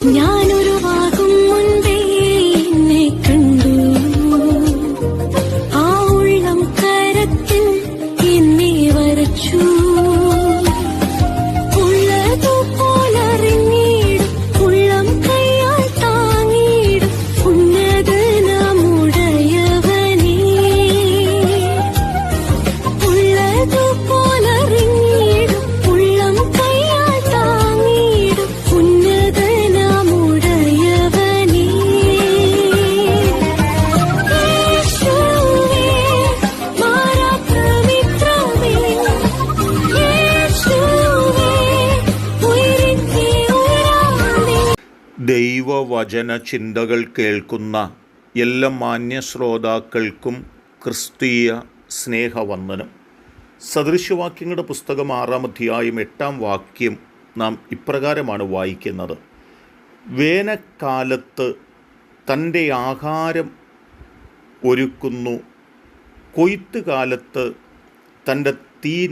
ഞാനൊരുവാകും മുൻപേ എന്നെ കണ്ടു, ആ ഉള്ളം കരത്തിൽ എന്നെ വരച്ചു. ഉള്ളതുപോലറിഞ്ഞിടും, ഉള്ളം കൈയാൽ താങ്ങിടും ഉന്നതനാമുടയവനേ. ഉള്ളതുപോലറിഞ്ഞിടും, ഉള്ളം കൈയാൽ താങ്ങിടും ഉന്നതനാമുടയവനേ. യേശുവേ മാറാത്തമിത്രമേ, യേശുവേ ഉയരത്തെ ഉയരാതെ. ദൈവവചന ചിന്തകൾ കേൾക്കുന്ന എല്ലാ മാന്യ ശ്രോതാക്കൾക്കും ക്രിസ്തീയ സ്നേഹവന്ദനം. സദൃശവാക്യങ്ങളുടെ പുസ്തകം 6-ാം അധ്യായം 8-ാം വാക്യം നാം ഇപ്രകാരമാണ് വായിക്കുന്നത്: വേനൽക്കാലത്ത് തൻ്റെ ആഹാരം ഒരുക്കുന്നു, കൊയ്ത്തുകാലത്ത് തൻ്റെ തീൻ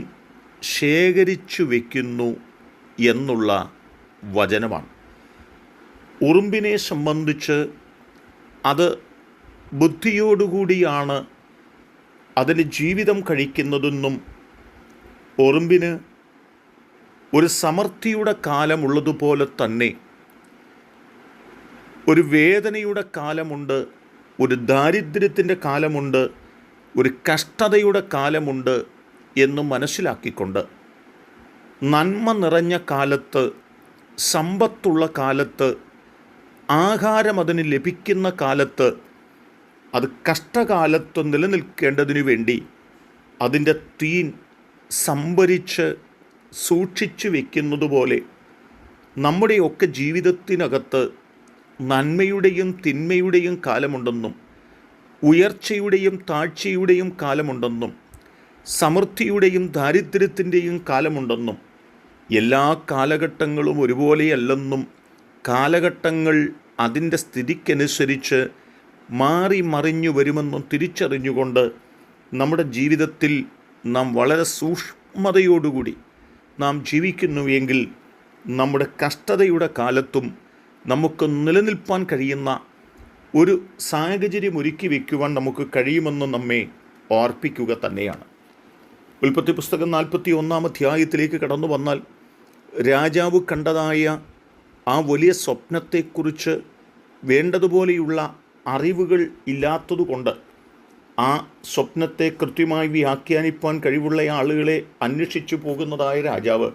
ശേഖരിച്ചു വയ്ക്കുന്നു എന്നുള്ള വചനമാണ്. ഉറുമ്പിനെ സംബന്ധിച്ച് അത് ബുദ്ധിയോടുകൂടിയാണ് അതിന് ജീവിതം കഴിക്കുന്നതെന്നും ഉറുമ്പിന് ഒരു സമൃദ്ധിയുടെ കാലമുള്ളതുപോലെ തന്നെ ഒരു വേദനയുടെ കാലമുണ്ട്, ഒരു ദാരിദ്ര്യത്തിൻ്റെ കാലമുണ്ട്, ഒരു കഷ്ടതയുടെ കാലമുണ്ട് എന്ന് മനസ്സിലാക്കിക്കൊണ്ട് നന്മ നിറഞ്ഞ കാലത്ത്, സമ്പത്തുള്ള കാലത്ത്, ആഹാരം അതിന് ലഭിക്കുന്ന കാലത്ത്, അത് കഷ്ടകാലത്ത് നിലനിൽക്കേണ്ടതിനു വേണ്ടി അതിൻ്റെ തീൻ സംഭരിച്ച് സൂക്ഷിച്ചു വയ്ക്കുന്നത് പോലെ നമ്മുടെയൊക്കെ ജീവിതത്തിനകത്ത് നന്മയുടെയും തിന്മയുടെയും കാലമുണ്ടെന്നും ഉയർച്ചയുടെയും താഴ്ചയുടെയും കാലമുണ്ടെന്നും സമൃദ്ധിയുടെയും ദാരിദ്ര്യത്തിൻ്റെയും കാലമുണ്ടെന്നും എല്ലാ കാലഘട്ടങ്ങളും ഒരുപോലെയല്ലെന്നും കാലഘട്ടങ്ങൾ അതിൻ്റെ സ്ഥിതിക്കനുസരിച്ച് മാറി മറിഞ്ഞു വരുമെന്നും തിരിച്ചറിഞ്ഞുകൊണ്ട് നമ്മുടെ ജീവിതത്തിൽ നാം വളരെ സൂക്ഷ്മതയോടുകൂടി നാം ജീവിക്കുന്നുവെങ്കിൽ നമ്മുടെ കഷ്ടതയുടെ കാലത്തും നമുക്ക് നിലനിൽപ്പാൻ കഴിയുന്ന ഒരു സാഹചര്യം ഒരുക്കി വയ്ക്കുവാൻ നമുക്ക് കഴിയുമെന്ന് നമ്മെ ഓർപ്പിക്കുക തന്നെയാണ്. ഉൽപ്പത്തി പുസ്തകം 41-ാം അധ്യായത്തിലേക്ക് കടന്നു വന്നാൽ രാജാവ് കണ്ടതായ ആ വലിയ സ്വപ്നത്തെക്കുറിച്ച് വേണ്ടതുപോലെയുള്ള അറിവുകൾ ഇല്ലാത്തതുകൊണ്ട് ആ സ്വപ്നത്തെ കൃത്യമായി വ്യാഖ്യാനിപ്പാൻ കഴിവുള്ള ആളുകളെ അന്വേഷിച്ചു പോകുന്നതായ രാജാവ്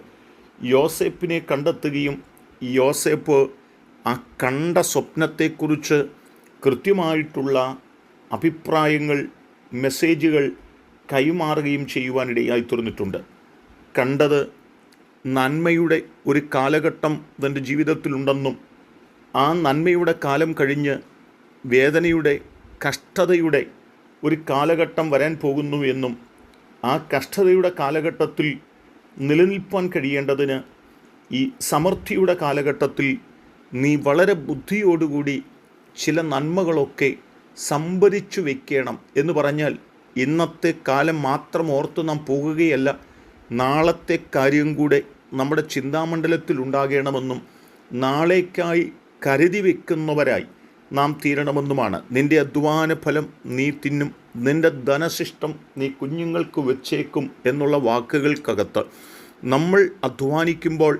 യോസേപ്പിനെ കണ്ടെത്തുകയും യോസേപ്പ് ആ കണ്ട സ്വപ്നത്തെക്കുറിച്ച് കൃത്യമായിട്ടുള്ള അഭിപ്രായങ്ങൾ, മെസ്സേജുകൾ കൈമാറുകയും ചെയ്യുവാനിടയായി തീർന്നിട്ടുണ്ട്. കണ്ടത് നന്മയുടെ ഒരു കാലഘട്ടം തൻ്റെ ജീവിതത്തിലുണ്ടെന്നും ആ നന്മയുടെ കാലം കഴിഞ്ഞ് വേദനയുടെ, കഷ്ടതയുടെ ഒരു കാലഘട്ടം വരാൻ പോകുന്നു എന്നും ആ കഷ്ടതയുടെ കാലഘട്ടത്തിൽ നിലനിൽപ്പാൻ കഴിയേണ്ടതിന് ഈ സമൃദ്ധിയുടെ കാലഘട്ടത്തിൽ നീ വളരെ ബുദ്ധിയോടുകൂടി ചില നന്മകളൊക്കെ സംഭരിച്ചു വയ്ക്കണം എന്ന് പറഞ്ഞാൽ ഇന്നത്തെ കാലം മാത്രം ഓർത്ത് നാം പോകുകയല്ല, നാളത്തെ കാര്യം കൂടെ നമ്മുടെ ചിന്താമണ്ഡലത്തിൽ ഉണ്ടാകണമെന്നും നാളേക്കായി കരുതി വയ്ക്കുന്നവരായി നാം തീരണമെന്നുമാണ്. നിൻ്റെ അധ്വാന ഫലം നീ തിന്നും, നിൻ്റെ ധനശിഷ്ടം നീ കുഞ്ഞുങ്ങൾക്ക് വെച്ചേക്കും എന്നുള്ള വാക്കുകൾക്കകത്ത് നമ്മൾ അധ്വാനിക്കുമ്പോൾ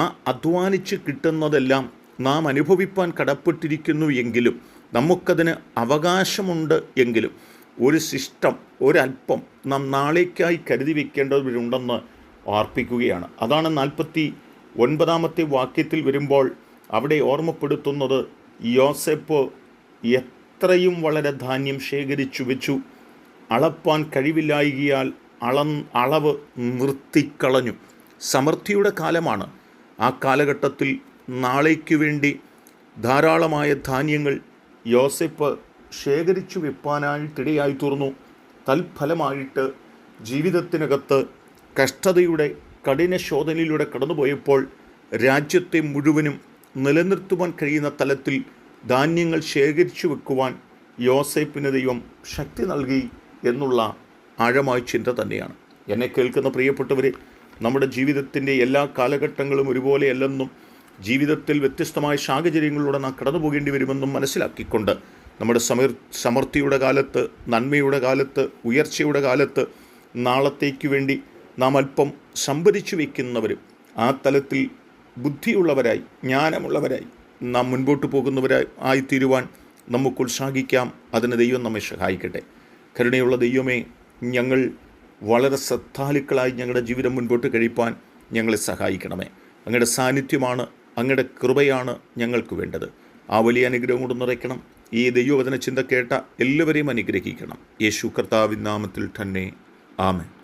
ആ അധ്വാനിച്ച് കിട്ടുന്നതെല്ലാം നാം അനുഭവിപ്പാൻ കടപ്പെട്ടിരിക്കുന്നു എങ്കിലും നമുക്കതിന് അവകാശമുണ്ട് എങ്കിലും ഒരു ശിഷ്ടം, ഒരല്പം നാം നാളേക്കായി കരുതി വയ്ക്കേണ്ടതുണ്ടെന്ന് ഓർപ്പിക്കുകയാണ്. അതാണ് 49-ാമത്തെ വാക്യത്തിൽ വരുമ്പോൾ അവിടെ ഓർമ്മപ്പെടുത്തുന്നത്, യോസേപ്പ് എത്രയും വളരെ ധാന്യം ശേഖരിച്ചു വെച്ചു, അളപ്പാൻ കഴിവില്ലായികയാൽ അളവ് നിർത്തിക്കളഞ്ഞു. സമൃദ്ധിയുടെ കാലമാണ്. ആ കാലഘട്ടത്തിൽ നാളേക്കു വേണ്ടി ധാരാളമായ ധാന്യങ്ങൾ യോസേപ്പ് ശേഖരിച്ചു വെപ്പാനായിട്ടിടയായി തീർന്നു. തൽഫലമായിട്ട് ജീവിതത്തിനകത്ത് കഷ്ടതയുടെ കഠിന ശോധനയിലൂടെ കടന്നുപോയപ്പോൾ രാജ്യത്തെ മുഴുവനും നിലനിർത്തുവാൻ കഴിയുന്ന തലത്തിൽ ധാന്യങ്ങൾ ശേഖരിച്ചു വെക്കുവാൻ യോസേപ്പിന് ദൈവം ശക്തി നൽകി എന്നുള്ള ആഴമായ ചിന്ത തന്നെയാണ്. എന്നെ കേൾക്കുന്ന പ്രിയപ്പെട്ടവരെ, നമ്മുടെ ജീവിതത്തിൻ്റെ എല്ലാ കാലഘട്ടങ്ങളും ഒരുപോലെയല്ലെന്നും ജീവിതത്തിൽ വ്യത്യസ്തമായ സാഹചര്യങ്ങളിലൂടെ നാം കടന്നു പോകേണ്ടി വരുമെന്നും മനസ്സിലാക്കിക്കൊണ്ട് നമ്മുടെ സമൃദ്ധിയുടെ കാലത്ത്, നന്മയുടെ കാലത്ത്, ഉയർച്ചയുടെ കാലത്ത് നാളത്തേക്ക് വേണ്ടി നാം അല്പം സംഭരിച്ചു വയ്ക്കുന്നവരും ആ തലത്തിൽ ബുദ്ധിയുള്ളവരായി, ജ്ഞാനമുള്ളവരായി നാം മുൻപോട്ട് പോകുന്നവരായി ആയിത്തീരുവാൻ നമുക്ക് ഉത്സാഹിക്കാം. അതിന് ദൈവം നമ്മെ സഹായിക്കട്ടെ. കരുണയുള്ള ദൈവമേ, ഞങ്ങൾ വളരെ ശ്രദ്ധാലുക്കളായി ഞങ്ങളുടെ ജീവിതം മുൻപോട്ട് കഴിപ്പാൻ ഞങ്ങളെ സഹായിക്കണമേ. അങ്ങയുടെ സാന്നിധ്യമാണ്, അങ്ങയുടെ കൃപയാണ് ഞങ്ങൾക്ക് വേണ്ടത്. ആ വലിയ അനുഗ്രഹം കൊണ്ട് നിറയ്ക്കണം. ഈ ദൈവവചന ചിന്ത കേട്ട എല്ലാവരെയും അനുഗ്രഹിക്കണം. യേശു കർത്താവിൻ നാമത്തിൽ തന്നെ. ആമേൻ.